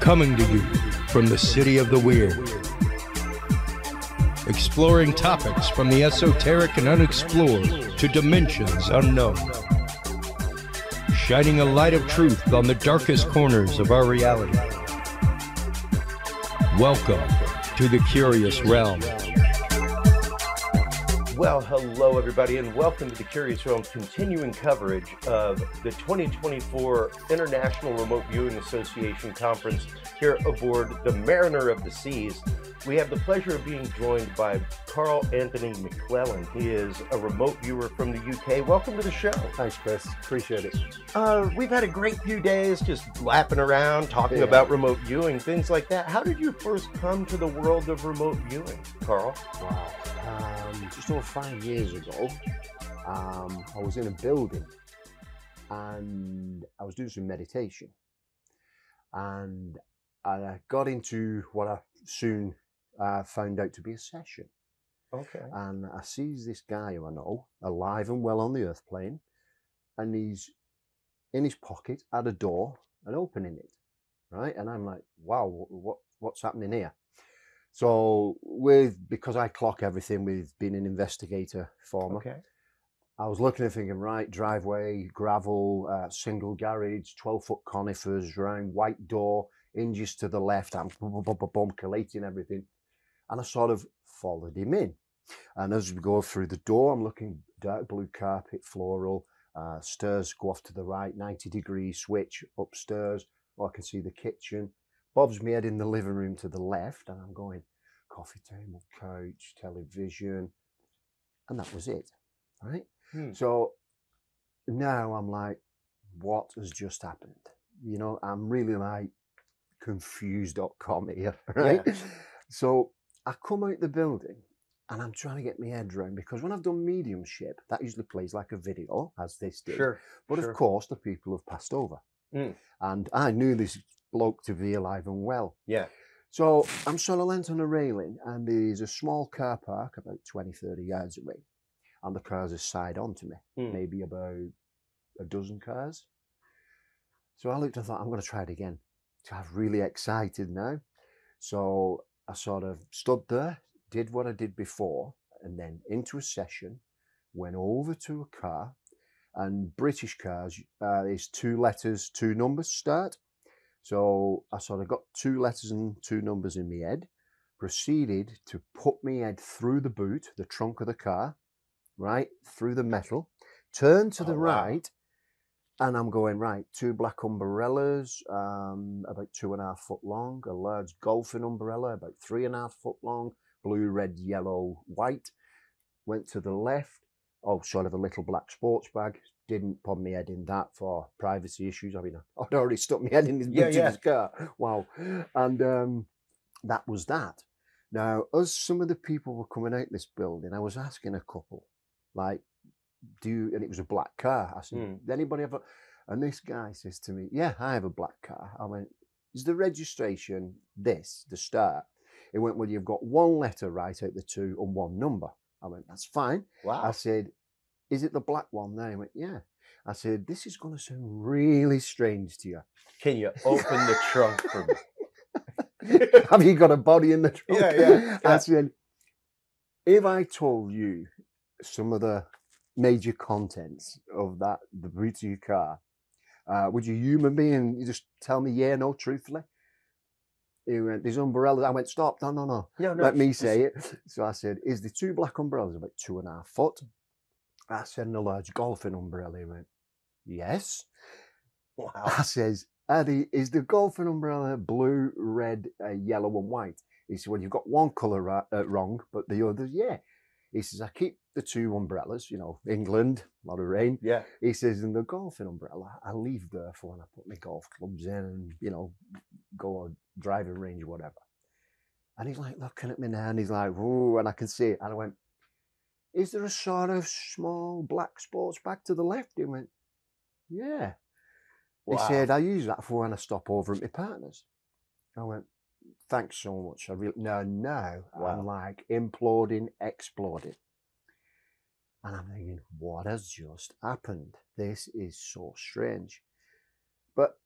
Coming to you from the city of the weird. Exploring topics from the esoteric and unexplored to dimensions unknown. Shining a light of truth on the darkest corners of our reality. Welcome to the Curious Realm. Well, hello everybody, and welcome to the Curious Realm, continuing coverage of the 2024 International Remote Viewing Association Conference here aboard the Mariner of the Seas. We have the pleasure of being joined by Carl Anthony McLelland. He is a remote viewer from the UK. Welcome to the show. Thanks, Chris. Appreciate it. We've had a great few days just lapping around, talking about remote viewing, things like that. How did you first come to the world of remote viewing, Carl? Wow. Just over 5 years ago, I was in a building and I was doing some meditation. And I got into what I soon found out to be a session. Okay. And I sees this guy who I know, alive and well on the earth plane, and he's in his pocket at a door and opening it, right? And I'm like, wow, what's happening here? So because I clock everything with being an investigator former, okay. I was looking and thinking, right, driveway, gravel, single garage, 12-foot conifers, round, white door, hinges to the left, I'm collating everything. And I sort of followed him in. And as we go through the door, I'm looking dark blue carpet, floral, stairs go off to the right, 90-degree switch upstairs. Oh, I can see the kitchen. Bob's me head in the living room to the left, and I'm going, coffee table, couch, television. And that was it, right? So now I'm like, what has just happened? You know, I'm really like confused.com here, right? Yeah. So I come out the building and I'm trying to get my head around, because when I've done mediumship, that usually plays like a video, as this did. Sure. But sure. Of course, the people have passed over. And I knew this bloke to be alive and well. Yeah. So I'm sort of leant on a railing, and there's a small car park about 20, 30 yards away. And the cars are side on to me, maybe about a dozen cars. So I looked and thought, I'm going to try it again. So I'm really excited now. So I sort of stood there, did what I did before, and then into a session, went over to a car, and British cars, there's 2 letters, 2 numbers start. So I sort of got 2 letters and 2 numbers in my head, proceeded to put my head through the boot, the trunk of the car, right, through the metal, turned to the right, and I'm going, right, 2 black umbrellas, about 2.5 foot long, a large golfing umbrella, about 3.5 foot long, blue, red, yellow, white. Went to the left, sort of a little black sports bag. Didn't put my head in that for privacy issues. I mean, I'd already stuck my head in his boot in his car. Wow. And that was that. Now, as some of the people were coming out this building, I was asking a couple, like, and it was a black car. I said, anybody ever? And this guy says to me, yeah, I have a black car. I went, is the registration the start? He went, well, you've got 1 letter right out the 2 and 1 number. I went, that's fine. Wow. I said, is it the black one there? He went, yeah. I said, this is going to sound really strange to you. Can you open the trunk for me? Have you got a body in the trunk? Yeah. I said, if I told you some of the major contents of the boot of your car, would you humour me and you just tell me yeah, no, truthfully? He went, these umbrellas. I went, stop, no. Let me say it. So I said, is the 2 black umbrellas about 2.5 foot? I said, and a large golfing umbrella. He went, yes. Wow. I says, is the golfing umbrella blue, red, yellow and white? He said, well, you've got one colour wrong, but the others, yeah. He says, I keep the 2 umbrellas, you know, England, a lot of rain. Yeah. He says, and the golfing umbrella, I leave there for when I put my golf clubs in and, you know, go on driving range or whatever. And he's like looking at me now, and he's like, ooh, and I can see it. And I went, is there a sort of small black sports bag to the left? He went, yeah. Wow. He said, I use that for when I stop over at my partner's. I went, thanks so much. I really, now wow. I'm like imploding, exploding. And I'm thinking, what has just happened? This is so strange. But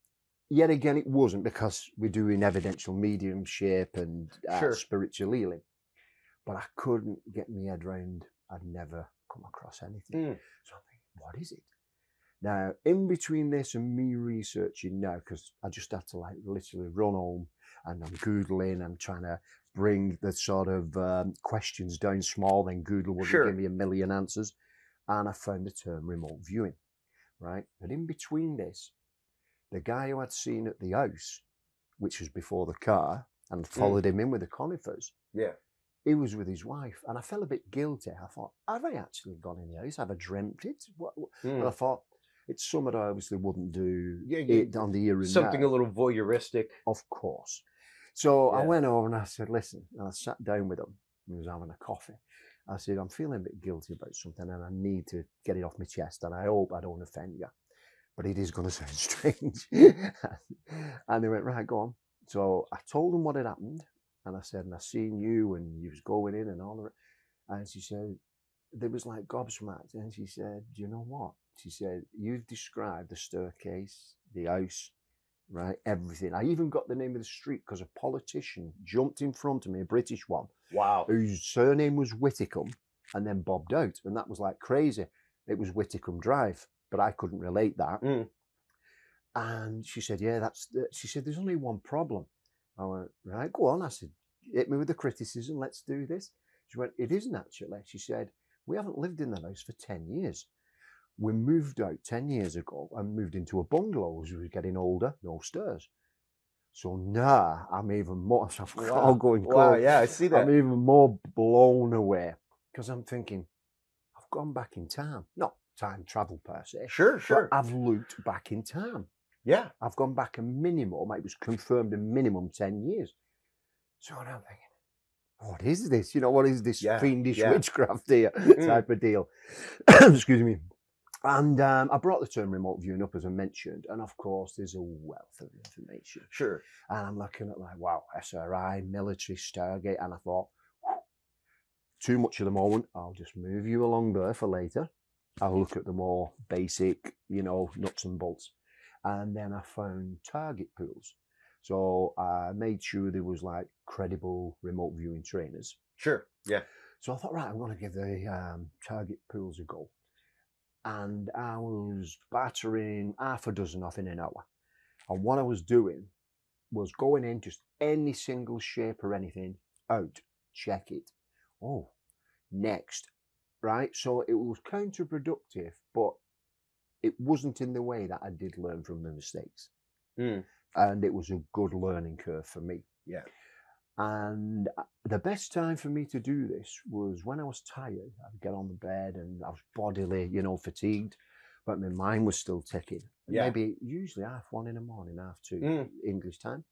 yet again, it wasn't, because we're doing evidential mediumship and Sure. spiritual healing. But I couldn't get my head round. I'd never come across anything. So I'm thinking, what is it? Now, in between this and me researching now, because I just had to like literally run home and I'm Googling and trying to bring the sort of questions down small, then Google wouldn't Sure. give me a million answers. And I found the term remote viewing, right? But in between this, the guy who I'd seen at the house, which was before the car, and followed him in with the conifers, Yeah. he was with his wife. And I felt a bit guilty. I thought, have I actually gone in the house? Have I dreamt it? And I thought, it's something I obviously wouldn't do it on the here and something now. a little voyeuristic. Of course. So I went over and I said, listen, and I sat down with him. He was having a coffee. I said, I'm feeling a bit guilty about something and I need to get it off my chest, and I hope I don't offend you. But it is going to sound strange. And they went, right, go on. So I told them what had happened. And I said, and I seen you and you was going in and all of it. And she said, there was like gobsmacked. And she said, do you know what? She said, you've described the staircase, the house, right? Everything. I even got the name of the street because a politician jumped in front of me, a British one. Wow. Whose surname was Whitcomb and then bobbed out. And that was like crazy. It was Whitcomb Drive, but I couldn't relate that. And she said, yeah, she said, there's only one problem. I went, right, go on. I said, hit me with the criticism. Let's do this. She went, it isn't actually. She said, we haven't lived in that house for 10 years. We moved out 10 years ago and moved into a bungalow as we were getting older, no stairs. So now I'm even more, Wow, yeah, I see that. I'm even more blown away because I'm thinking, I've gone back in time. Not time travel per se. Sure. But I've looked back in time. Yeah. I've gone back a minimum, it was confirmed a minimum 10 years. So now I'm thinking, what is this? You know, what is this fiendish witchcraft here type of deal? Excuse me. And I brought the term remote viewing up, as I mentioned, and of course there's a wealth of information. Sure. And I'm looking at like, wow, SRI, military, Stargate, and I thought, too much at the moment. I'll just move you along there for later. I'll look at the more basic, you know, nuts and bolts. And then I found target pools. So I made sure there was like credible remote viewing trainers. Sure. Yeah. So I thought, right, I'm going to give the target pools a go. And I was battering half a dozen off in an hour. And what I was doing was going in, just any single shape or anything, out, check it. Oh, next, right? So it was counterproductive, but it wasn't in the way that I did learn from the mistakes. And it was a good learning curve for me. Yeah. And the best time for me to do this was when I was tired. I'd get on the bed and I was bodily, you know, fatigued, but my mind was still ticking. Yeah. Maybe usually 1:30 in the morning, 2:30 English time.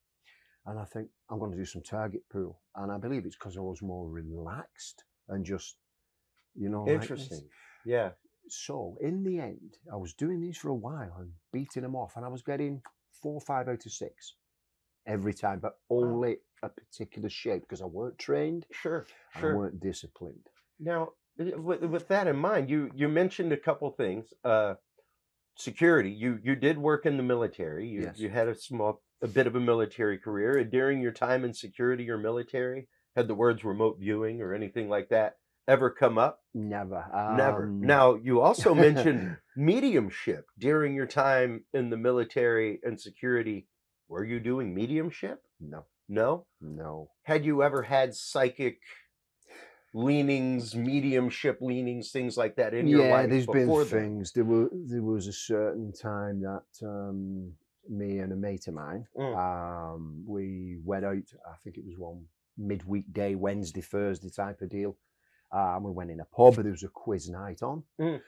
And I think I'm going to do some target pool. And I believe it's because I was more relaxed and just, you know. Interesting. Like yeah. So in the end, I was doing these for a while and beating them off. And I was getting 4 or 5 out of 6 every time, but only a particular shape because I weren't trained. Sure. I weren't disciplined. Now, with that in mind, you mentioned a couple things. Security. You did work in the military. You had a bit of a military career. During your time in security or military, had the words remote viewing or anything like that ever come up? Never. Never. Now, you also mentioned mediumship during your time in the military and security. Were you doing mediumship? No. No? No. Had you ever had psychic leanings, mediumship leanings, things like that in your life? Yeah, there's been things. There was a certain time that me and a mate of mine, we went out, I think it was one midweek day, Wednesday, Thursday type of deal. We went in a pub, there was a quiz night on. So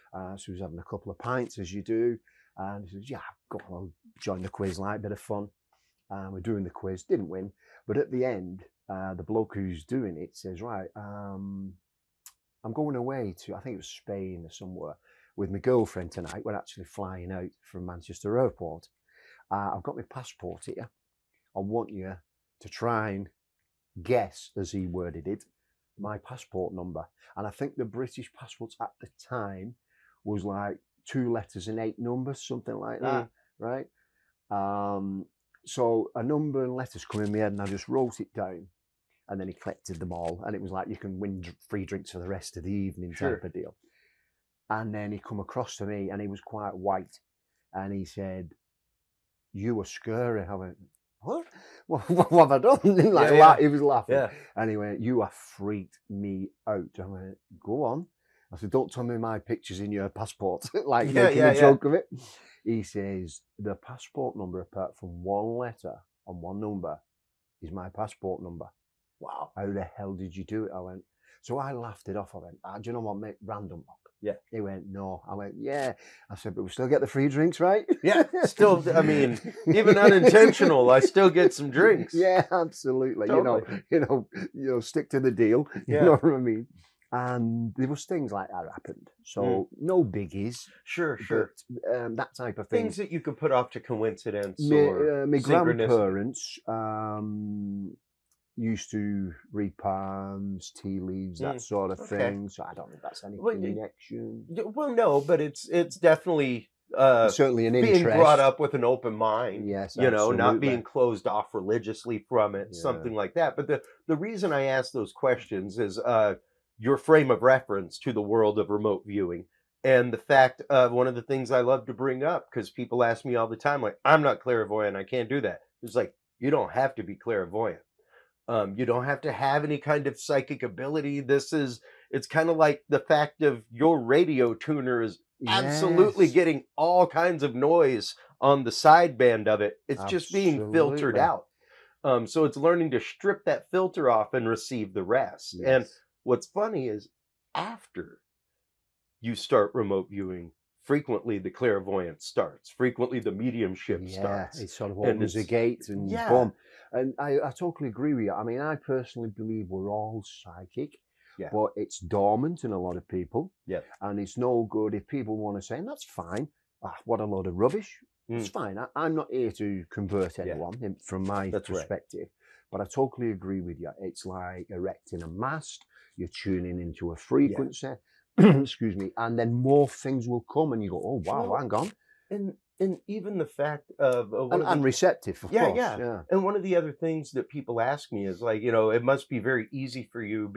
he was having a couple of pints, as you do. And he says, yeah, go on, I'll join the quiz night, bit of fun. We're doing the quiz, didn't win. But at the end, the bloke who's doing it says, right, I'm going away to, I think it was Spain or somewhere, with my girlfriend tonight. We're actually flying out from Manchester Airport. I've got my passport here. I want you to try and guess, as he worded it, my passport number. And I think the British passports at the time was like 2 letters and 8 numbers, something like that, right? So a number and letters come in my head, and I just wrote it down, and then he collected them all, and it was like you can win free drinks for the rest of the evening type of deal. And then he come across to me, and he was quite white, and he said, "You were scary." I went, "What? What have I done?" Like, he was laughing, and he went, "You have freaked me out." I went, "Go on." I said, "Don't tell me my picture's in your passport." Like making a joke of it. He says, "The passport number, apart from one letter and one number, is my passport number." Wow. How the hell did you do it? I went, so I laughed it off. I went, "Do you know what, mate? Random luck." Yeah. He went, "No." I went, "Yeah." I said, "But we still get the free drinks, right?" Yeah. Still, I mean, even unintentional, I still get some drinks. Yeah, absolutely. Totally. You know, stick to the deal. You know what I mean? And there was things like that happened. So no biggies. Sure. But, that type of thing. Things that you could put off to coincidence or my synchronicity. grandparents used to read palms, tea leaves, that sort of thing. So I don't know if that's any connection. Well, no, but it's definitely certainly an being interest. brought up with an open mind. Yes, you know, absolutely. not being closed off religiously from it, something like that. But the reason I ask those questions is your frame of reference to the world of remote viewing. And the fact of one of the things I love to bring up, because people ask me all the time, like, "I'm not clairvoyant, I can't do that." It's like, you don't have to be clairvoyant. You don't have to have any kind of psychic ability. It's kind of like the fact of your radio tuner is absolutely getting all kinds of noise on the sideband of it. It's just being filtered out. So it's learning to strip that filter off and receive the rest. Yes. And what's funny is after you start remote viewing, frequently the clairvoyance starts. Frequently the mediumship starts. It sort of opens a gate and boom. And I totally agree with you. I mean, I personally believe we're all psychic, but it's dormant in a lot of people. Yeah. And it's no good if people want to say, and that's fine. What a load of rubbish. It's fine. I'm not here to convert anyone from my perspective. Right. But I totally agree with you. It's like erecting a mast. You're tuning into a frequency. Yeah. Excuse me, and then more things will come, and you go, "Oh wow, hang on." And even the fact of and receptive, of course. Yeah. And one of the other things that people ask me is like, it must be very easy for you,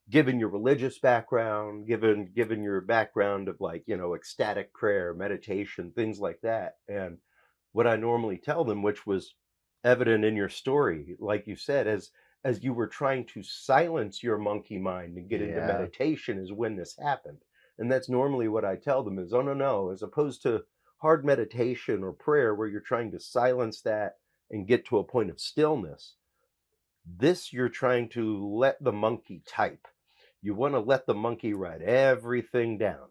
given your religious background, given your background of like, ecstatic prayer, meditation, things like that. And what I normally tell them, which was evident in your story, like you said, as you were trying to silence your monkey mind and get into meditation is when this happened. And that's normally what I tell them is, oh, no, as opposed to hard meditation or prayer where you're trying to silence that and get to a point of stillness. This, you're trying to let the monkey type. You want to let the monkey write everything down,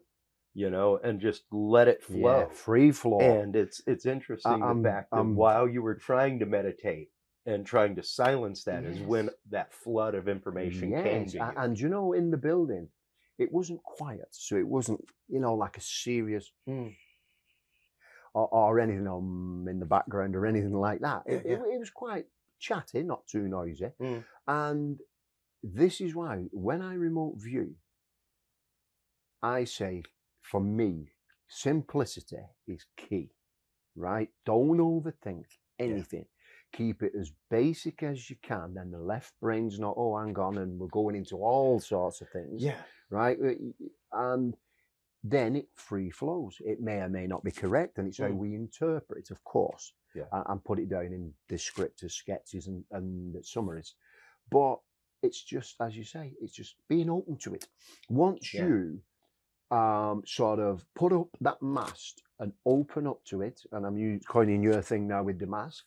and just let it flow. Yeah, free flow. And it's interesting the fact that while you were trying to meditate, and trying to silence that is when that flood of information came to you. And in the building, it wasn't quiet. So it wasn't, like a serious or anything in the background or anything like that. It was quite chatty, not too noisy. And this is why when I remote view, I say, for me, simplicity is key, right? Don't overthink anything. Keep it as basic as you can. Then the left brain's not, oh, hang on, and we're going into all sorts of things. Yeah. Right? And then it free flows. It may or may not be correct, and it's how we interpret it, of course. Yeah. And put it down in descriptors, sketches, and summaries. But it's just, as you say, it's just being open to it. Once you sort of put up that mast and open up to it, and I'm coining your thing now with the mast,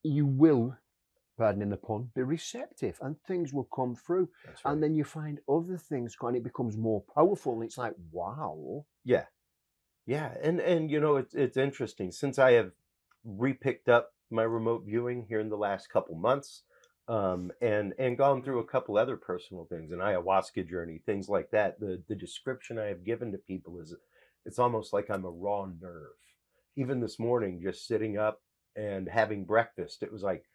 you will, pardon the pun, be receptive, and things will come through. Right. And then you find other things, and it becomes more powerful, and it's like, wow. Yeah. And it's interesting, since I have repicked up my remote viewing here in the last couple months, and gone through a couple other personal things, an ayahuasca journey, things like that. The description I have given to people is, it's almost like I'm a raw nerve. Even this morning, just sitting up and having breakfast, it was like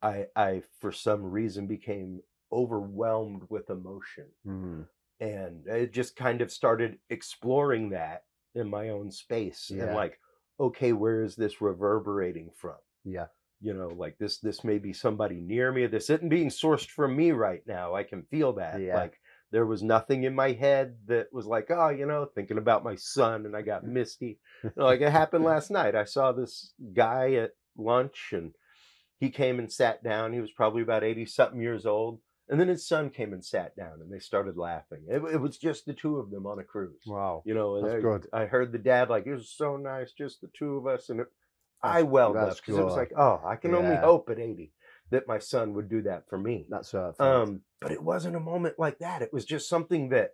I for some reason became overwhelmed with emotion. And I just kind of started exploring that in my own space, and like, okay, where is this reverberating from? Yeah. You know, like this may be somebody near me. This isn't being sourced from me right now. I can feel that. Yeah. Like there was nothing in my head that was like, oh, you know, thinking about my son and I got misty. You know, like it happened last night. I saw this guy at lunch and he came and sat down. He was probably about 80 something years old. And then his son came and sat down and they started laughing. It was just the two of them on a cruise. Wow. You know, That's good. I heard the dad like, it was so nice, just the two of us. And I welled up because it was like, oh, I can only hope at 80 that my son would do that for me. That's but it wasn't a moment like that. It was just something that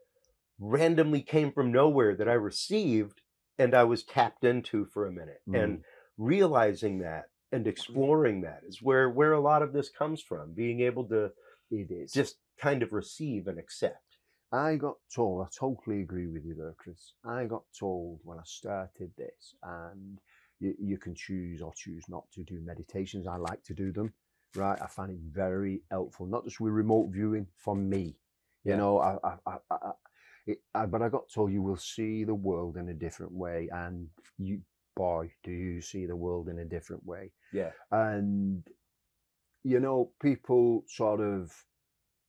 randomly came from nowhere that I received and I was tapped into for a minute. And realizing that and exploring that is where a lot of this comes from, being able to just kind of receive and accept. I got told, I totally agree with you there, Chris. I got told when I started this, and you can choose or choose not to do meditations. I like to do them, right? I find it very helpful, not just with remote viewing for me. You know, but I got told you will see the world in a different way, and boy, do you see the world in a different way. Yeah. And, you know, people sort of,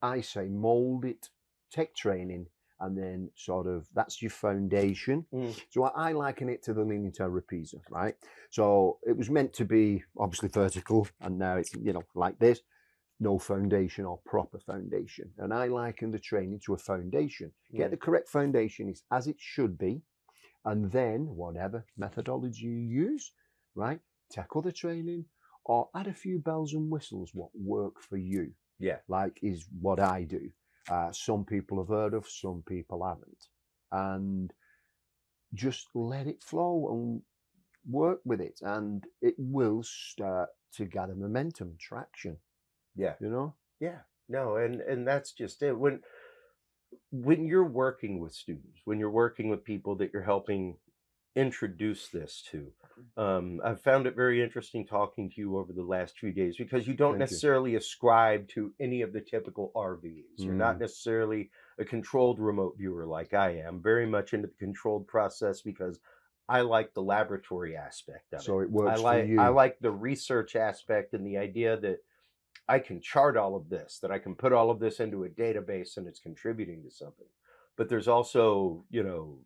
I say, mold it, take training, and then sort of, that's your foundation. So I liken it to the Leaning Tower Rapisa, right? So it was meant to be obviously vertical, and now it's, you know, like this, no foundation or proper foundation. And I liken the training to a foundation. Get the correct foundation is as it should be, and then whatever methodology you use, right, tackle the training or add a few bells and whistles what work for you. Yeah. Like is what I do. Some people have heard of, some people haven't. And just let it flow and work with it. And it will start to gather momentum, traction. Yeah. You know? Yeah. No, and that's just it. When you're working with students, when you're working with people that you're helping introduce this to, I've found it very interesting talking to you over the last few days because you don't necessarily ascribe to any of the typical RVs. You're not necessarily a controlled remote viewer like I am, very much into the controlled process because I like the laboratory aspect of it. So it works for you. I like the research aspect and the idea that I can chart all of this, that I can put all of this into a database and it's contributing to something. But there's also, you know,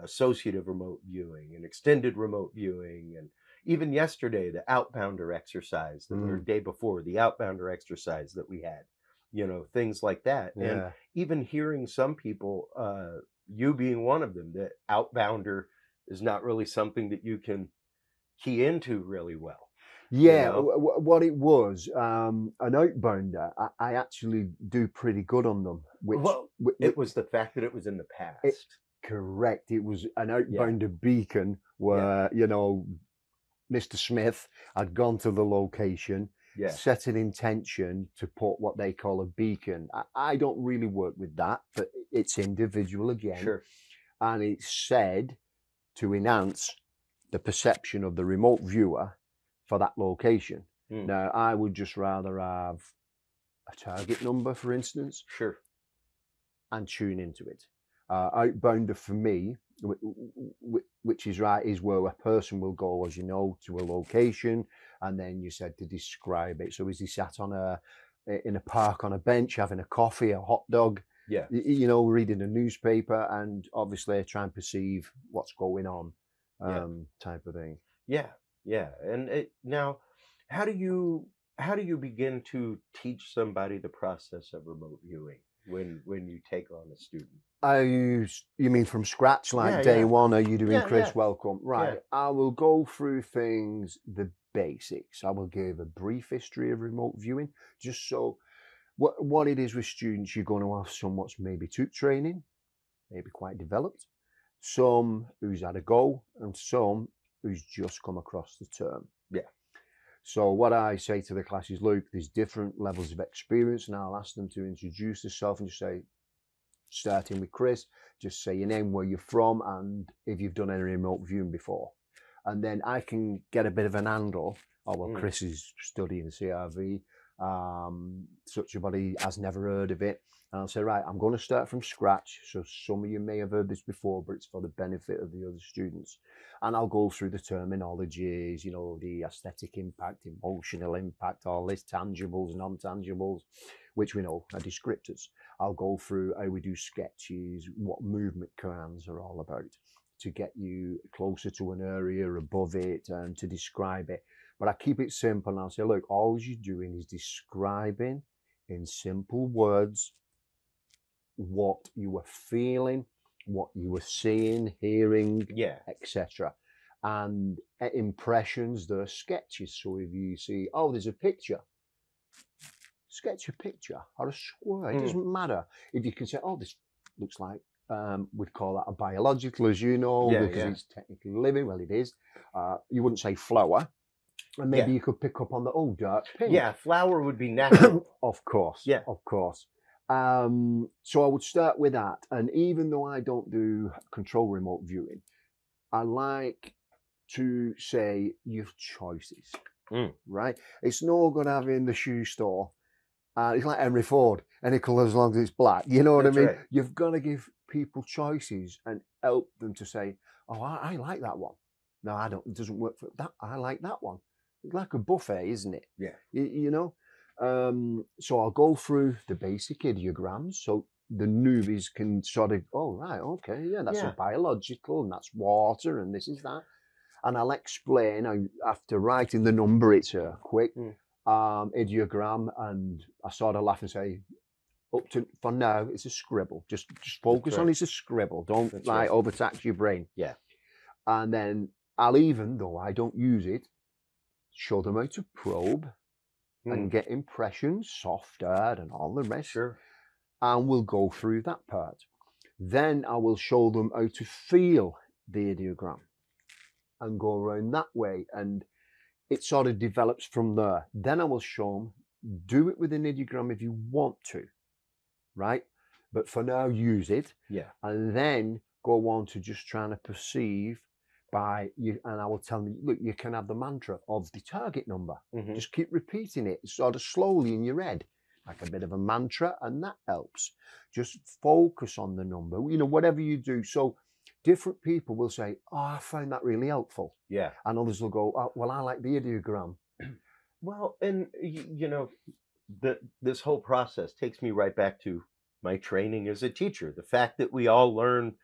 associative remote viewing and extended remote viewing. And even yesterday, the outbounder exercise, or day before, the outbounder exercise that we had, you know, things like that. Yeah. And even hearing some people, you being one of them, that outbounder is not really something that you can key into really well. Yeah, you know? What it was, an outbounder, I actually do pretty good on them. It was the fact that it was in the past. Correct. It was an outbounder beacon where, you know, Mr. Smith had gone to the location, set an intention to put what they call a beacon. I don't really work with that, but it's individual again. Sure. And it's said to enhance the perception of the remote viewer for that location. Now, I would just rather have a target number, for instance, and tune into it. Outbounder for me, which is right, is where a person will go, as you know, to a location, and then you said to describe it. So is he sat on in a park on a bench having a coffee, a hot dog, you know, reading a newspaper, and obviously try and perceive what's going on, type of thing. Yeah, and now, how do you begin to teach somebody the process of remote viewing when you take on a student? You mean from scratch, like day one? Are you doing Chris Welcome? Right. I will go through things, the basics. I will give a brief history of remote viewing, just so what it is with students. You're going to have some what's maybe took training, maybe quite developed, some who's had a go, and some who's just come across the term. So what I say to the class is, look, there's different levels of experience, and I'll ask them to introduce themselves and just say, starting with Chris, just say your name, where you're from, and if you've done any remote viewing before. And then I can get a bit of an handle. Oh, well, Chris is studying CRV. Such a body has never heard of it. And I'll say, right, I'm going to start from scratch. So some of you may have heard this before, but it's for the benefit of the other students. And I'll go through the terminologies, you know, the aesthetic impact, emotional impact, all this, tangibles, non-tangibles, which we know are descriptors. I'll go through how we do sketches, what movement commands are all about to get you closer to an area above it and to describe it. But I keep it simple and I'll say, look, all you're doing is describing in simple words what you were feeling, what you were seeing, hearing, etc. And impressions, they're sketches. So if you see, oh, there's a picture, sketch a picture or a square. It doesn't matter. If you can say, oh, this looks like, we'd call that a biological, as you know, because it's technically living. Well, it is. You wouldn't say flower. And maybe you could pick up on the, oh, dark pink. Yeah, flower would be natural. Of course. Yeah. Of course. So I would start with that. And even though I don't do control remote viewing, I like to say you have choices, right? It's no good having the shoe store. It's like Henry Ford, any colour as long as it's black. You know what I mean? Right. You've got to give people choices and help them to say, oh, I like that one. No, I don't. It doesn't work for that. I like that one. It's like a buffet, isn't it? Yeah. You know? So I'll go through the basic ideograms so the newbies can sort of, oh, right, okay, yeah, that's a biological and that's water and this is that. And I'll explain, after writing the number, it's a quick ideogram, and I sort of laugh and say, up to, for now, it's a scribble. Just focus on it's a scribble. Don't overtax your brain. Yeah. And then I'll, even though I don't use it, show them how to probe and get impressions, soft hard and all the rest. Sure. And we'll go through that part. Then I will show them how to feel the ideogram and go around that way. And it sort of develops from there. Then I will show them, do it with an ideogram if you want to, right? But for now, use it. Yeah. And then go on to just trying to perceive by you, and I will tell them, look, you can have the mantra of the target number. Just keep repeating it sort of slowly in your head, like a bit of a mantra, and that helps. Just focus on the number, you know, whatever you do. So different people will say, oh, I found that really helpful. Yeah. And others will go, oh, well, I like the ideogram. Well, and you know, this whole process takes me right back to my training as a teacher. The fact that we all learn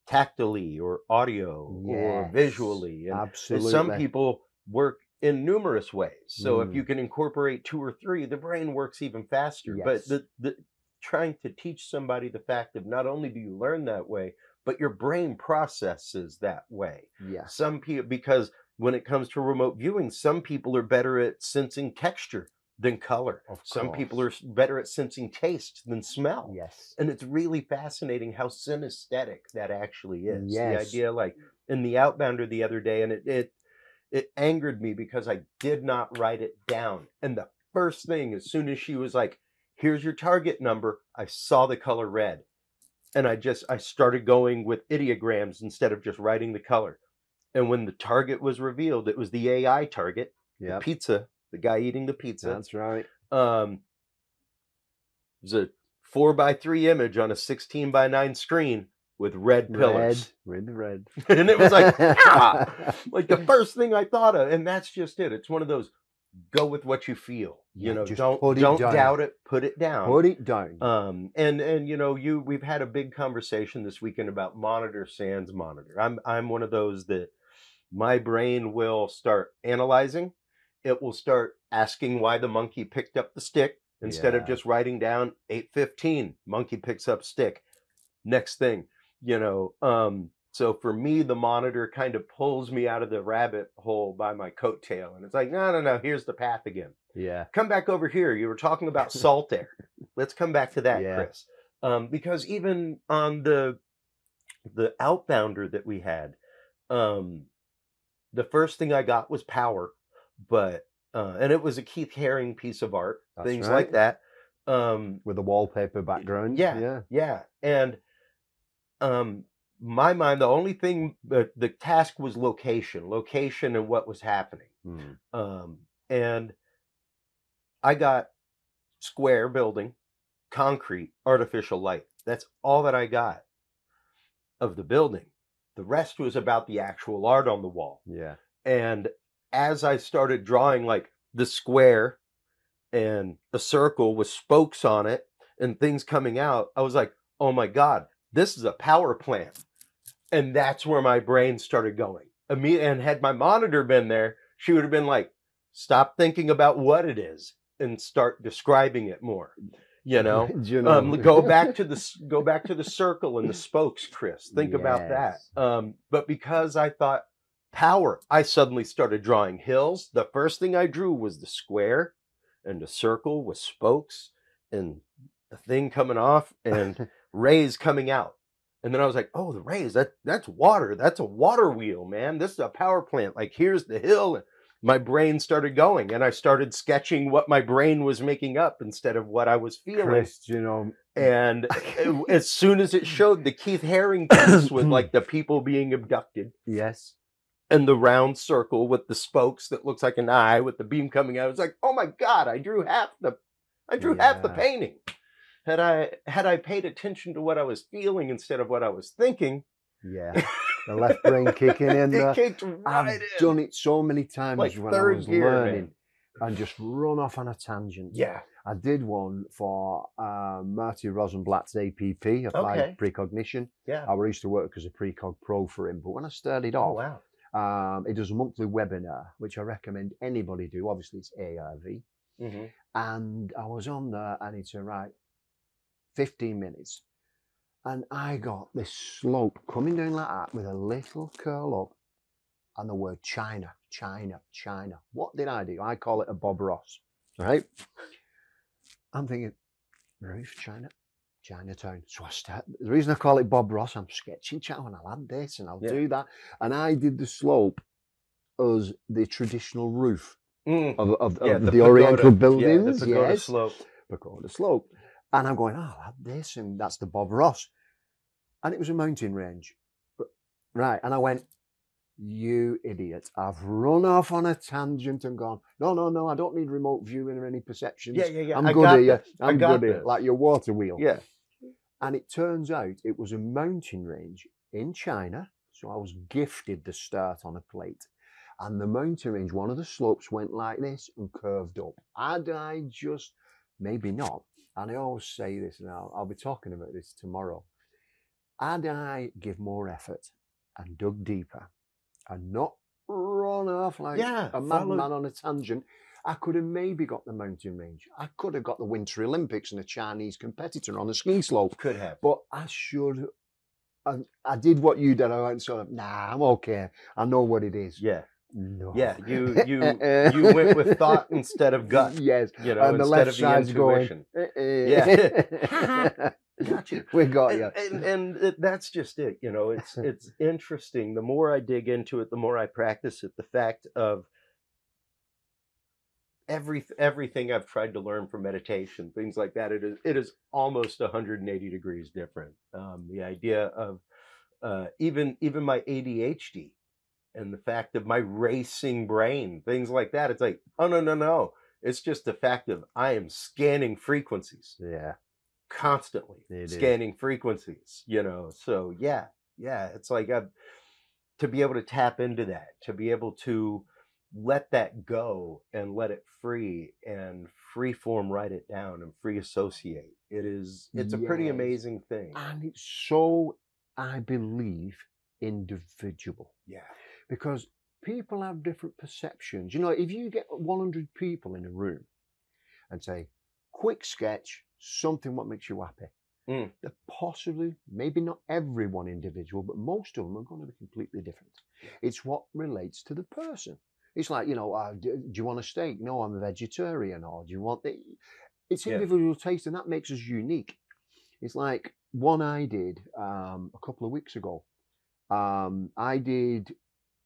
tactily or audio or visually. And, absolutely. And some people work in numerous ways. So if you can incorporate 2 or 3, the brain works even faster. But the trying to teach somebody the fact of not only do you learn that way, but your brain processes that way. Yeah. Some people, because when it comes to remote viewing, some people are better at sensing texture than color. Some people are better at sensing taste than smell. Yes. And it's really fascinating how synesthetic that actually is. Yes. The idea, like in the Outbounder the other day, and it angered me because I did not write it down. And the first thing, as soon as she was like, here's your target number, I saw the color red. And I started going with ideograms instead of just writing the color. And when the target was revealed, it was the AI target, the pizza, the guy eating the pizza. That's right. It was a 4:3 image on a 16:9 screen with red pillars. Red. And it was like, like the first thing I thought of. And that's just it. It's one of those, go with what you feel. You know, don't doubt it. Put it down. Put it down. And you know, we've had a big conversation this weekend about monitor sans monitor. I'm one of those that my brain will start analyzing. It will start asking why the monkey picked up the stick instead of just writing down 8:15. Monkey picks up stick. Next thing, you know. So for me, the monitor kind of pulls me out of the rabbit hole by my coattail. And it's like, no, here's the path again. Yeah. Come back over here. You were talking about salt air. Let's come back to that, Chris. Because even on the Outbounder that we had, the first thing I got was power, but and it was a Keith Haring piece of art, things like that. With a wallpaper background. Yeah. And my mind, the only thing, the task was location and what was happening. And I got square building, concrete, artificial light. That's all that I got of the building. The rest was about the actual art on the wall. Yeah. And as I started drawing like the square and a circle with spokes on it and things coming out, I was like, oh my God, this is a power plant. And that's where my brain started going. And had my monitor been there, she would have been like, stop thinking about what it is and start describing it more. You know, go back to the circle and the spokes, Chris. Think about that. But because I thought power, I suddenly started drawing hills. The first thing I drew was the square and the circle with spokes and a thing coming off and rays coming out. And then I was like, oh, the rays, that's water. That's a water wheel, man. This is a power plant. Like, here's the hill. My brain started going, and I started sketching what my brain was making up instead of what I was feeling. Chris, you know. And as soon as it showed the Keith Haring piece with like the people being abducted. Yes. And the round circle with the spokes that looks like an eye with the beam coming out. I was like, oh my God, I drew half the painting. Had I paid attention to what I was feeling instead of what I was thinking. Yeah. The left brain kicking in. It kicked right I've done it so many times like when I was learning and just run off on a tangent. Yeah. I did one for Marty Rosenblatt's APP, Applied Precognition. Yeah. I used to work as a Precog Pro for him, but when I started off, wow. He does a monthly webinar, which I recommend anybody do. Obviously, it's IRVA. Mm-hmm. And I was on there and it's 15 minutes. And I got this slope coming down like that with a little curl up and the word China, China, China. What did I do? I call it a Bob Ross, right? I'm thinking, roof, China, Chinatown. So I start, the reason I call it Bob Ross, I'm sketching China and I'll add this and I'll do that. And I did the slope as the traditional roof of the Oriental buildings. The pagoda slope. Pagoda slope. And I'm going, I'll add this, and that's the Bob Ross. And it was a mountain range. Right. And I went, you idiot. I've run off on a tangent and gone, no, I don't need remote viewing or any perceptions. Yeah. I'm good here. I'm good here. This. Like your water wheel. Yeah. And it turns out it was a mountain range in China. So I was gifted the start on a plate. And the mountain range, one of the slopes went like this and curved up. Had I just, maybe not. And I always say this, and I'll be talking about this tomorrow. Had I give more effort and dug deeper and not run off like a madman on a tangent, I could have maybe got the mountain range. I could have got the Winter Olympics and a Chinese competitor on a ski slope. Could have. But I should. I did what you did. I went sort of, I'm okay. I know what it is. Yeah. No. Yeah, you went with thought instead of gut. Yes, you know, and the instead left of the side's intuition. Yeah, got you. We got you. And that's just it. You know, it's interesting. The more I dig into it, the more I practice it. The fact of everything I've tried to learn from meditation, things like that, it is almost 180 degrees different. The idea of even my ADHD. And the fact of my racing brain, things like that. It's like, oh, no. It's just the fact of I am scanning frequencies. Yeah. Constantly scanning frequencies, you know. So, yeah. It's like to be able to tap into that, to be able to let that go and let it free and free form write it down and free associate. It's a pretty amazing thing. And it's so, I believe, individual. Yeah. Because people have different perceptions. You know, if you get 100 people in a room and say, quick sketch, something what makes you happy. They're possibly, maybe not everyone individual, but most of them are going to be completely different. It's what relates to the person. It's like, you know, do you want a steak? No, I'm a vegetarian. Or do you want the... It's individual taste, and that makes us unique. It's like one I did a couple of weeks ago. I did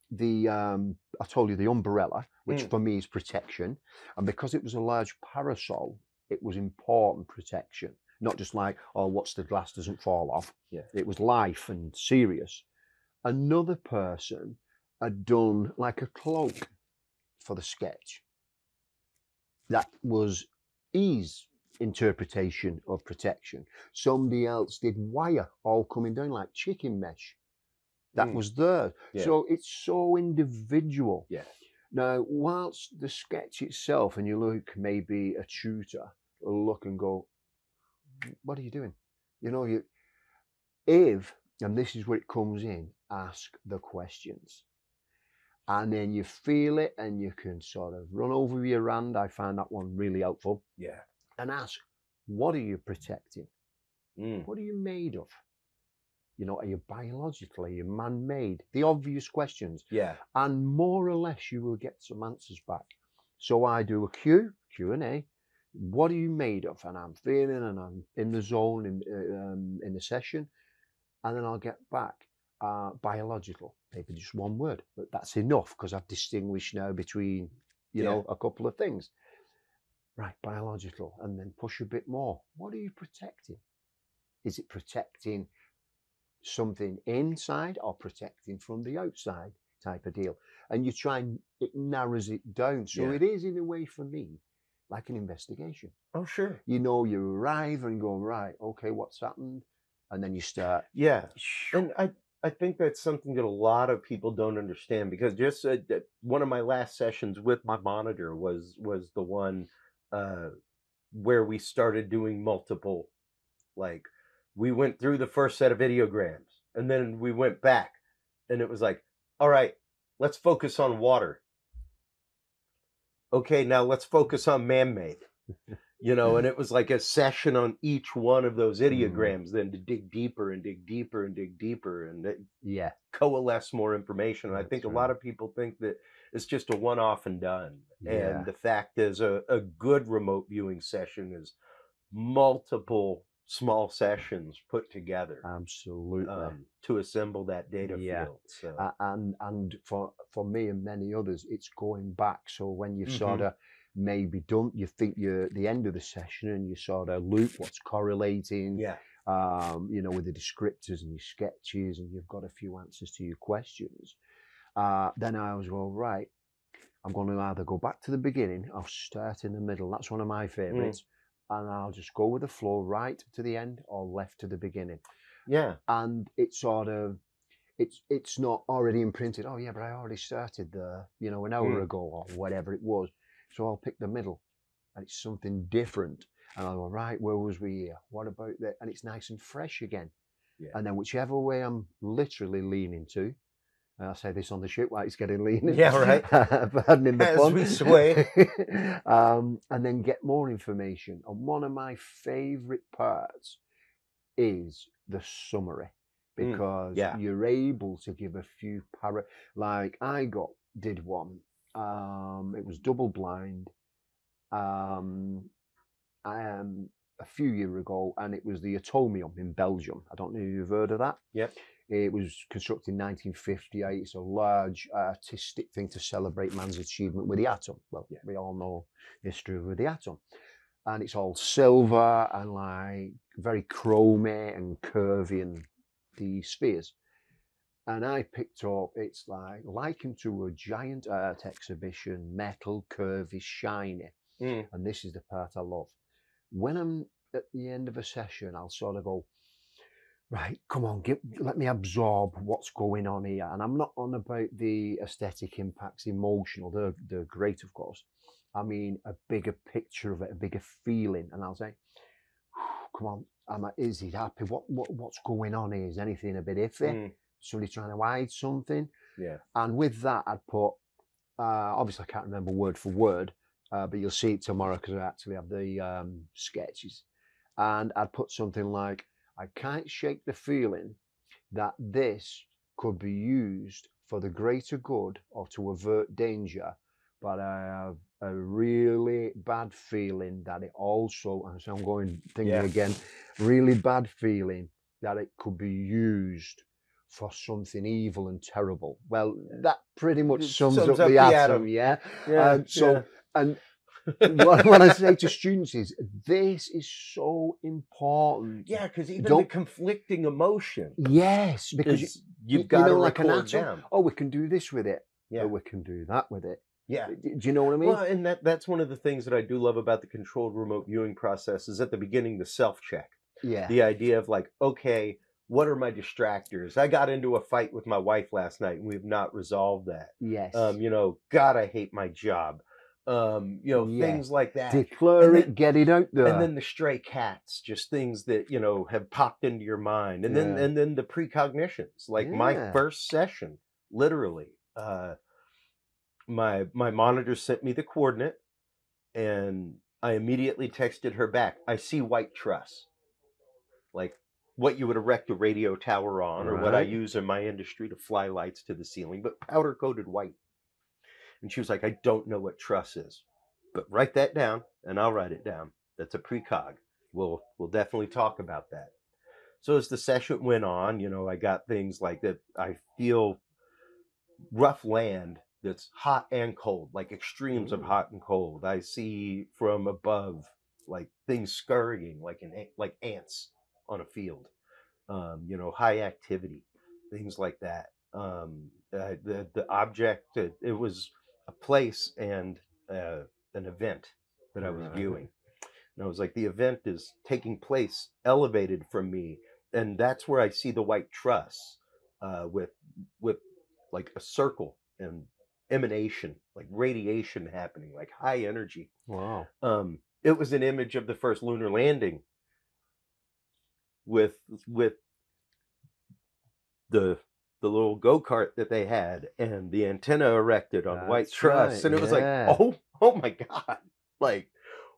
I told you the umbrella, which for me is protection. And because it was a large parasol, it was important protection. Not just like, oh, watch the glass doesn't fall off. Yeah. It was life and serious. Another person had done like a cloak for the sketch. That was ease, interpretation of protection. Somebody else did wire all coming down like chicken mesh. That was theirs. Yeah. So it's so individual. Yeah. Now, whilst the sketch itself, and you look, maybe a tutor will look and go, what are you doing? You know, and this is where it comes in, ask the questions. And then you feel it and you can sort of run over your hand. I find that one really helpful. Yeah. And ask, what are you protecting? Mm. What are you made of? You know, are you biological? Are you man-made? The obvious questions. Yeah. And more or less you will get some answers back. So I do a Q&A. What are you made of? And I'm feeling and I'm in the zone in the session. And then I'll get back biological, maybe just one word, but that's enough because I've distinguished now between, you know, a couple of things. Right, biological, and then push a bit more. What are you protecting? Is it protecting something inside or protecting from the outside type of deal? And you try and it narrows it down. So it is, in a way, for me, like an investigation. Oh, sure. You know, you arrive and go, right, okay, what's happened? And then you start. Yeah. And I think that's something that a lot of people don't understand, because just one of my last sessions with my monitor was the one where we started doing multiple, like we went through the first set of videograms and then we went back and it was like, all right, let's focus on water. Okay, now let's focus on man-made. You know, and it was like a session on each one of those ideograms, then to dig deeper and dig deeper and dig deeper and coalesce more information. And I think a lot of people think that it's just a one-off and done. And the fact is a good remote viewing session is multiple small sessions put together. Absolutely. To assemble that data field. So. And for me and many others, it's going back. So when you've sort of maybe done, you think you're at the end of the session and you sort of loop what's correlating, you know, with the descriptors and your sketches, and you've got a few answers to your questions. Then I was, well, right, I'm going to either go back to the beginning or start in the middle. That's one of my favorites. And I'll just go with the flow, right to the end or left to the beginning. Yeah. And it's sort of, it's not already imprinted. Oh yeah, but I already started there, you know, an hour ago or whatever it was. So I'll pick the middle, and it's something different. And I'll go, right, where was we here? What about that? And it's nice and fresh again. Yeah. And then whichever way I'm literally leaning to, and I say this on the ship while it's getting leaning. Yeah, right. Pardon in the As fun. we sway. And then get more information. And one of my favourite parts is the summary, because you're able to give a few like I did one. It was double blind a few years ago, and it was the Atomium in Belgium. I don't know if you've heard of that. Yep. It was constructed in 1958. It's a large artistic thing to celebrate man's achievement with the atom. Well, we all know history with the atom. And it's all silver and like very chromy and curvy, and the spheres. And I picked up, it's like likened to a giant art exhibition, metal, curvy, shiny. And this is the part I love. When I'm at the end of a session, I'll sort of go, right, come on, let me absorb what's going on here. And I'm not on about the aesthetic impacts, emotional, they're great, of course. I mean, a bigger picture of it, a bigger feeling. And I'll say, come on, is he happy? What's going on here? Is anything a bit iffy? Somebody trying to hide something? Yeah. And with that, I'd put, obviously I can't remember word for word, but you'll see it tomorrow because I actually have the sketches. And I'd put something like, I can't shake the feeling that this could be used for the greater good or to avert danger, but I have a really bad feeling that it also, and so I'm going thinking again, really bad feeling that it could be used for something evil and terrible. Well, that pretty much sums up the atom, and what I say to students is, this is so important. Yeah, because even the conflicting emotion. Yes, because you've got to like an atom. down. Oh, we can do this with it. Yeah. Or we can do that with it. Yeah. Do you know what I mean? Well, and that's one of the things that I do love about the controlled remote viewing process is at the beginning, the self-check. Yeah. The idea of like, okay, what are my distractors? I got into a fight with my wife last night and we've not resolved that. Yes. God, I hate my job. Things like that. Declare it, get it out there. And then the stray cats, just things that, have popped into your mind. And then the precognitions, like my first session, literally, my monitor sent me the coordinate and I immediately texted her back. I see white truss, like what you would erect a radio tower on, or what I use in my industry to fly lights to the ceiling, but powder coated white. And she was like, I don't know what truss is, but write that down and I'll write it down. That's a precog. We'll definitely talk about that. So as the session went on, I got things like that. I feel rough land that's hot and cold, like extremes of hot and cold. I see from above, like things scurrying, like ants on a field. High activity, things like that. The object, it was a place and an event that I was viewing. And I was like, the event is taking place elevated from me, and that's where I see the white truss with like a circle and emanation, like radiation happening, like high energy. Wow. It was an image of the first lunar landing with the little go-kart that they had and the antenna erected on white truss. Right. And it was like, oh my God. Like,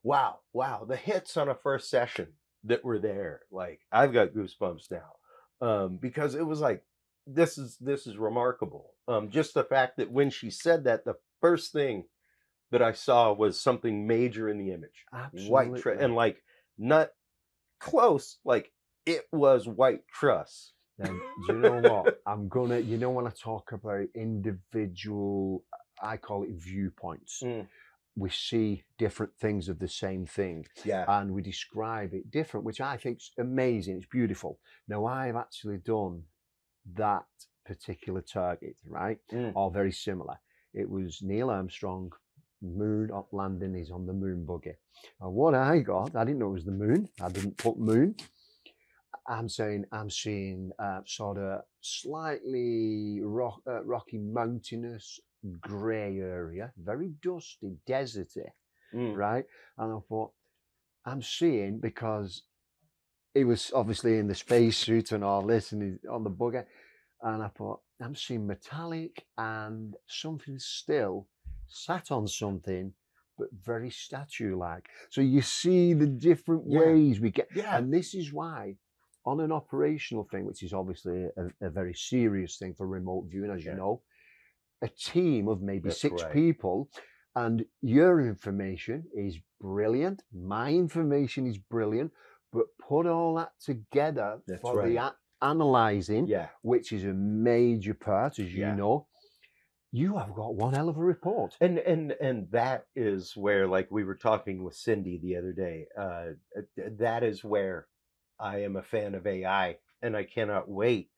wow. The hits on a first session that were there, like I've got goosebumps now. Because it was like, this is remarkable. Just the fact that when she said that, the first thing that I saw was something major in the image. Absolutely. White truss, and like not close, like it was white truss. And do you know what? When I talk about individual, I call it viewpoints. We see different things of the same thing. Yeah. And we describe it different, which I think is amazing. It's beautiful. Now, I've actually done that particular target, right? All very similar. It was Neil Armstrong, moon up landing. He's on the moon buggy. And what I got, I didn't know it was the moon. I didn't put moon. I'm seeing sort of slightly rocky, mountainous, grey area, very dusty, deserty, right? And I thought, I'm seeing, because he was obviously in the spacesuit and all this, and he's on the buggy, and I thought, I'm seeing metallic and something still sat on something, but very statue-like. So you see the different ways we get, and this is why, on an operational thing, which is obviously a very serious thing for remote viewing, as you know, a team of maybe six people, and your information is brilliant, my information is brilliant, but put all that together for the analysing, which is a major part, as you know, you have got one hell of a report. And that is where, like we were talking with Cindy the other day, that is where I am a fan of AI, and I cannot wait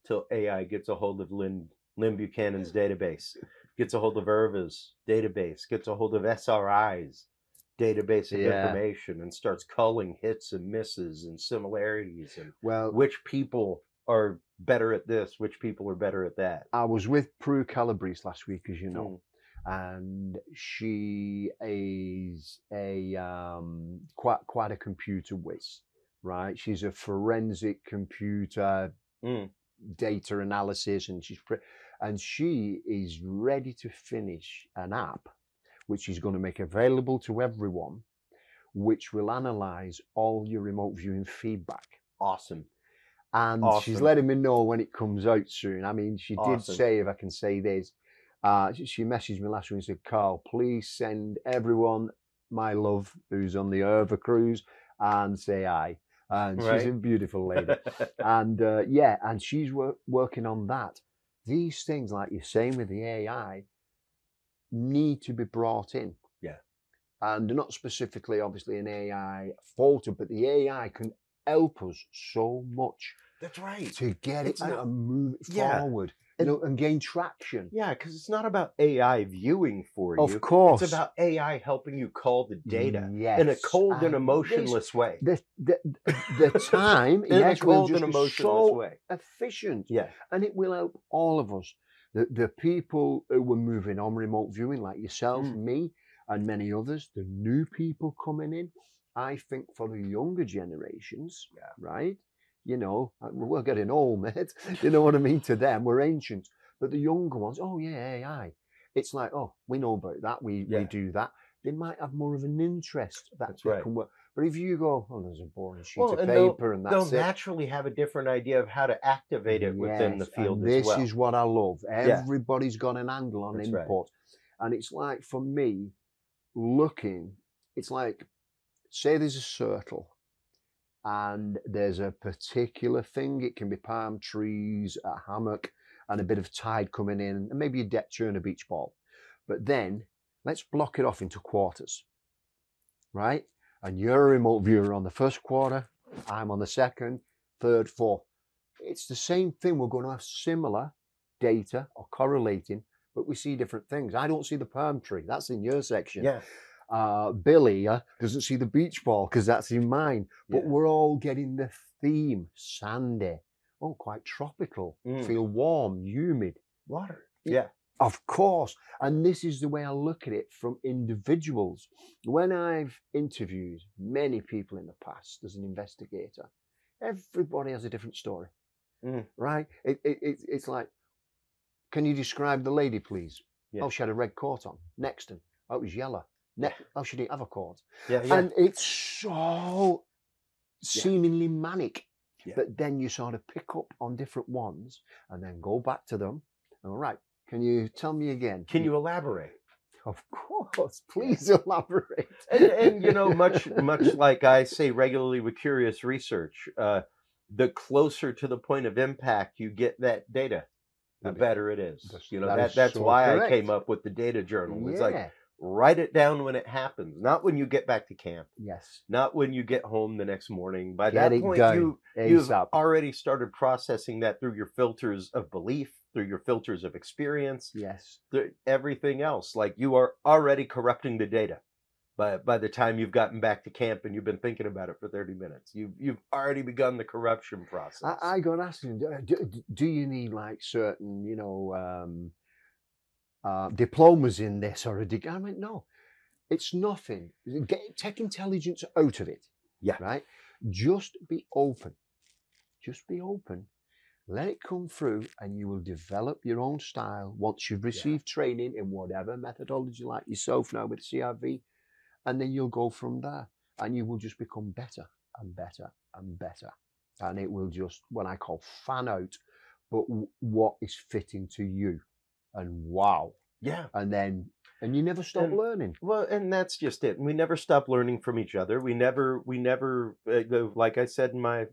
till AI gets a hold of Lynn Buchanan's database, gets a hold of IRVA's database, gets a hold of SRI's database of information, and starts culling hits and misses and similarities, and which people are better at this, which people are better at that. I was with Prue Calabrese last week, as you know, and she is a quite a computer whiz. Right, she's a forensic computer data analysis, and she is ready to finish an app, which she's going to make available to everyone, which will analyze all your remote viewing feedback. Awesome. And she's letting me know when it comes out soon. I mean, she did say, if I can say this, she messaged me last week and said, Carl, please send everyone my love who's on the IRVA cruise and say hi. And she's a beautiful lady. And and she's working on that. These things, like you're saying with the AI, need to be brought in. Yeah. And not specifically, obviously, an AI photo, but the AI can help us so much. That's right. To get it and move it forward, and gain traction. Yeah, because it's not about AI viewing for you. Of course. It's about AI helping you call the data in a cold and emotionless way. The time, in a cold and emotionless way. Efficient. Yeah. And it will help all of us. The people who were moving on remote viewing, like yourself, me, and many others, the new people coming in, I think for the younger generations, right? You know, we're getting old, mate. You know what I mean? To them, we're ancient. But the younger ones, oh yeah, AI. It's like, oh, we know about that. We do that. They might have more of an interest that they can work. But if you go, oh, there's a boring sheet of paper and that's they'll naturally have a different idea of how to activate it within the field as well. This is what I love. Everybody's got an angle on input. And it's like, for me, it's like, say there's a circle and there's a particular thing. It can be palm trees, a hammock, and a bit of tide coming in, and maybe a deck chair and a beach ball. But then let's block it off into quarters, right? And you're a remote viewer on the first quarter, I'm on the second, third, fourth. It's the same thing. We're going to have similar data or correlating, but we see different things. I don't see the palm tree. That's in your section. Yeah. Billy doesn't see the beach ball because that's in mine. But we're all getting the theme. Sandy. Oh, quite tropical. Feel warm, humid. Water. Yeah. Of course. And this is the way I look at it from individuals. When I've interviewed many people in the past as an investigator, everybody has a different story, right? It's like, can you describe the lady, please? Yeah. Oh, she had a red coat on. Next one. Oh, it was yellow. Oh, she didn't have a coat. And it's so seemingly manic. But then you sort of pick up on different ones and then go back to them. All right. Can you tell me again? Can you elaborate? Of course, please elaborate. And you know, much like I say regularly with Curious Research, the closer to the point of impact you get that data, the better it is. That's so why correct. I came up with the data journal. It's like, write it down when it happens, not when you get back to camp. Yes. Not when you get home the next morning. By that point, you've already started processing that through your filters of belief, through your filters of experience. Yes. Everything else. Like, you are already corrupting the data by the time you've gotten back to camp and you've been thinking about it for 30 minutes. You've already begun the corruption process. I got asked, do you need like certain, diplomas in this or a degree? I went, no, it's nothing. Take intelligence out of it. Yeah. Right? Just be open. Just be open. Let it come through and you will develop your own style once you've received training in whatever methodology, like yourself now with CRV, and then you'll go from there and you will just become better and better and better. And it will just, what I call fan out, but what is fitting to you. And wow. Yeah. And you never stop learning. Well, and that's just it. We never stop learning from each other. We never, like I said in my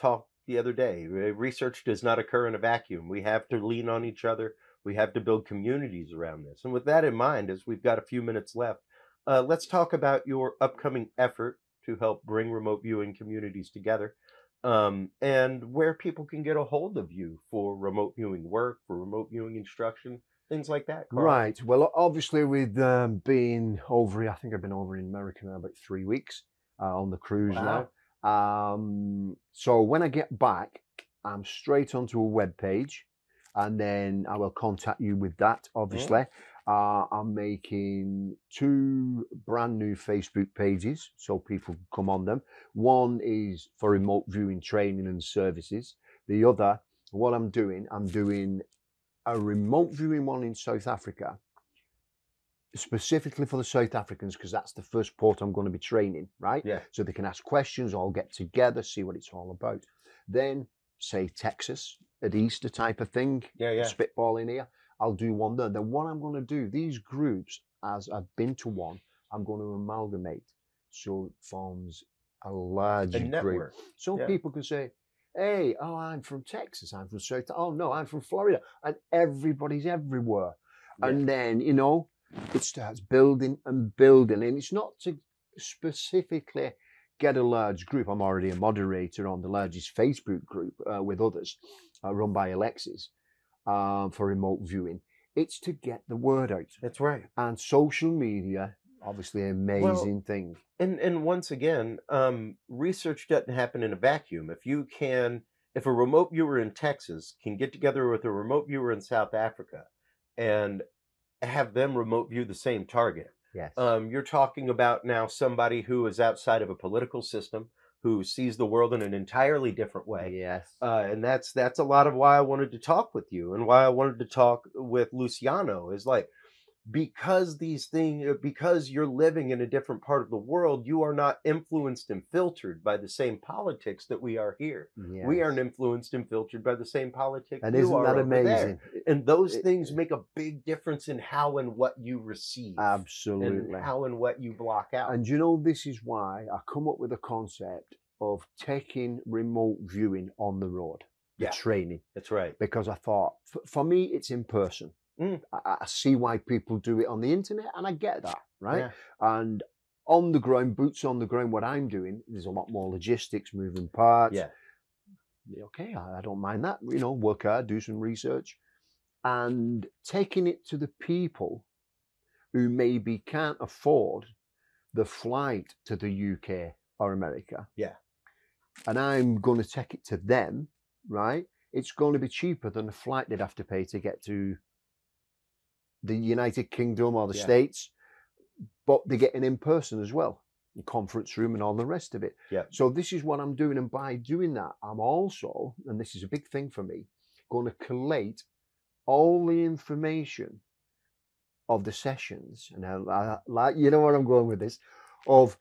talk the other day, research does not occur in a vacuum. We have to lean on each other. We have to build communities around this. And with that in mind, as we've got a few minutes left, let's talk about your upcoming effort to help bring remote viewing communities together. And where people can get a hold of you for remote viewing work, for remote viewing instruction, things like that. Carl. Right. Well, obviously with being over, I think I've been over in America now about 3 weeks on the cruise now. So when I get back, I'm straight onto a web page and then I will contact you with that, obviously. I'm making 2 brand new Facebook pages so people can come on them. One is for remote viewing training and services. The other, what I'm doing a remote viewing one in South Africa, specifically for the South Africans, because that's the first port I'm going to be training, right? Yeah. So they can ask questions, all get together, see what it's all about. Then, say Texas at Easter type of thing, spitball in here. I'll do one there. Then what I'm going to do, these groups, as I've been to one, I'm going to amalgamate so it forms a larger group. So people can say, hey, oh, I'm from Texas, I'm from South, oh no, I'm from Florida, and everybody's everywhere. And then, it starts building and building. And it's not to specifically get a large group. I'm already a moderator on the largest Facebook group with others, run by Alexis, for remote viewing. It's to get the word out. That's right. And social media, obviously, an amazing thing. And once again, research doesn't happen in a vacuum. If a remote viewer in Texas can get together with a remote viewer in South Africa and have them remote view the same target, yes, you're talking about now somebody who is outside of a political system, who sees the world in an entirely different way. Yes. And that's a lot of why I wanted to talk with you, and why I wanted to talk with Luciano, is like, because you're living in a different part of the world, you are not influenced and filtered by the same politics that we are here. Yes. We aren't influenced and filtered by the same politics. And isn't that amazing? And those things make a big difference in how and what you receive. Absolutely. And how and what you block out. And you know, this is why I come up with a concept of taking remote viewing on the road, the training. That's right. Because I thought, for me, it's in person. I see why people do it on the internet, and I get that, right? Yeah. And on the ground, boots on the ground, what I'm doing, there's a lot more logistics, moving parts. Yeah. Okay, I don't mind that. You know, work hard, do some research, and taking it to the people who maybe can't afford the flight to the UK or America. Yeah. And I'm going to take it to them, right? It's going to be cheaper than the flight they'd have to pay to get to the United Kingdom or the States, but they get an in-person as well, the conference room and all the rest of it. Yeah. So this is what I'm doing, and by doing that, I'm also, and this is a big thing for me, going to collate all the information of the sessions, and I like, you know where I'm going with this, of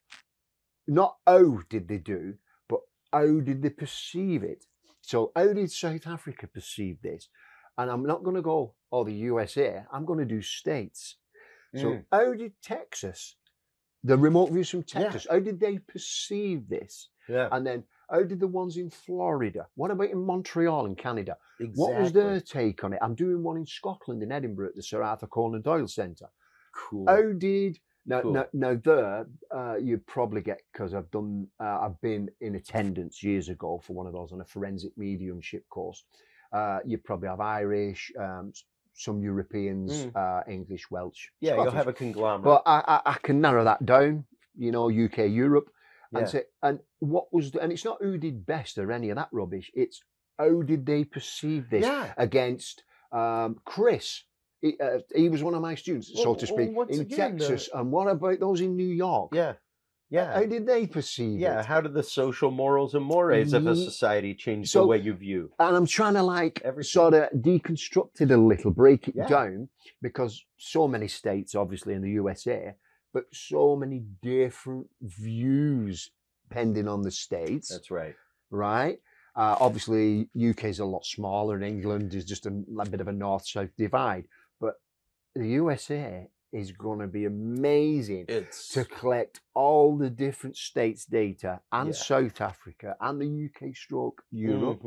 not how did they do, but how did they perceive it. So how did South Africa perceive this? And I'm not going to go, oh, the USA, I'm going to do states. So how did Texas, the remote views from Texas, how did they perceive this? Yeah. And then how did the ones in Florida? What about in Montreal in Canada? Exactly. What was their take on it? I'm doing one in Scotland, in Edinburgh, at the Sir Arthur Conan Doyle Centre. Cool. How did... Now there, you probably get, because I've been in attendance years ago for one of those on a forensic mediumship course. You probably have Irish, some Europeans, English, Welsh. Yeah, Scottish. you'll have a conglomerate. But I can narrow that down, you know, UK, Europe, and say, and what was, and it's not who did best or any of that rubbish, it's how did they perceive this against Chris. He was one of my students, so to speak, in Texas. And what about those in New York? Yeah. Yeah. How did they perceive it? Yeah. How did the social morals and mores of a society change the way you view? And I'm trying to sort of deconstruct it a little, break it down, because so many states, obviously, in the USA, but so many different views depending on the states. That's right. Right? Obviously, UK is a lot smaller, and England is just a bit of a north-south divide. But the USA is going to be amazing to collect all the different states' data, and South Africa and the UK stroke Europe,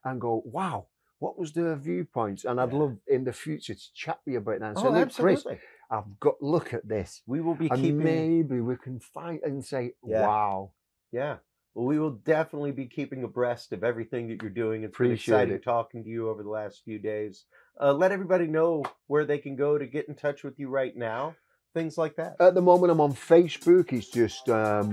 and go, wow, what was their viewpoints? And I'd love in the future to chat with you about that. And say, look, Chris, I've got, look at this. We will be maybe we can find and say, wow. Yeah. Well, we will definitely be keeping abreast of everything that you're doing. It's been exciting talking to you over the last few days. Let everybody know where they can go to get in touch with you right now. Things like that. At the moment, I'm on Facebook. It's just a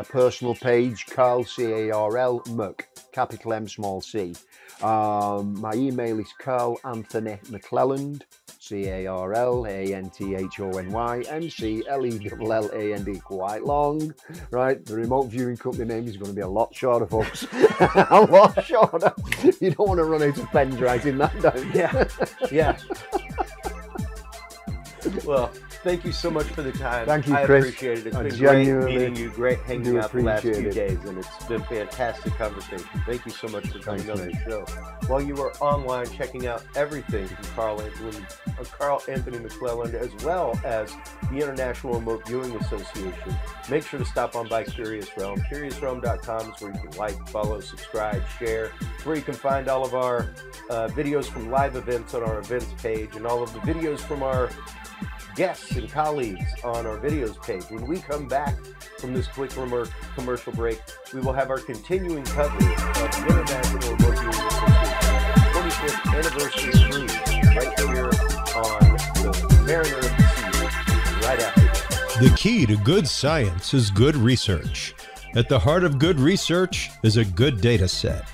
personal page, Carl, C-A-R-L, Mc, capital M, small c. My email is Carl Anthony McLelland, C-A-R-L-A-N-T-H-O-N-Y, M-C-L-E-L-L-A-N-D, quite long, right? The remote viewing company name is going to be a lot shorter, folks. A lot shorter. You don't want to run out of pens writing that down. Yeah. Well, thank you so much for the time. Thank you, I Chris. appreciate it. It's been great meeting you, great hanging out the last few days, and it's been fantastic conversation. Thank you so much for coming on the show. While you are online checking out everything from Carl Anthony McLelland, as well as the International Remote Viewing Association, make sure to stop on by Curious Realm. CuriousRealm.com is where you can like, follow, subscribe, share. It's where you can find all of our videos from live events on our events page, and all of the videos from our guests and colleagues on our videos page. When we come back from this quick commercial break, we will have our continuing coverage of the International Remote Viewing Association 25th Anniversary Cruise right here on the Mariner of the Seas right after this. The key to good science is good research. At the heart of good research is a good data set.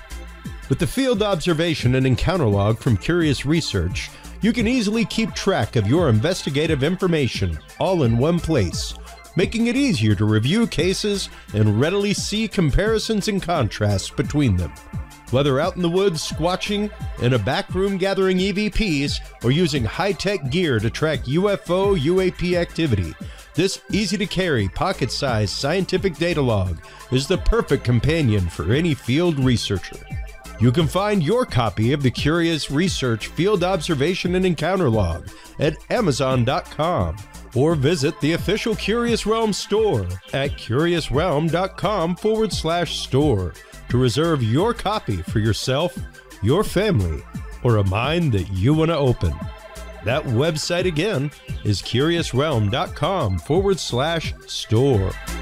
With the field observation and encounter log from Curious Research, you can easily keep track of your investigative information all in one place, making it easier to review cases and readily see comparisons and contrasts between them. Whether out in the woods squatching, in a back room gathering EVPs, or using high-tech gear to track UFO, UAP activity, this easy-to-carry, pocket-sized scientific data log is the perfect companion for any field researcher. You can find your copy of the Curious Research Field Observation and Encounter Log at Amazon.com or visit the official Curious Realm store at curiousrealm.com/store to reserve your copy for yourself, your family, or a mind that you want to open. That website again is curiousrealm.com/store.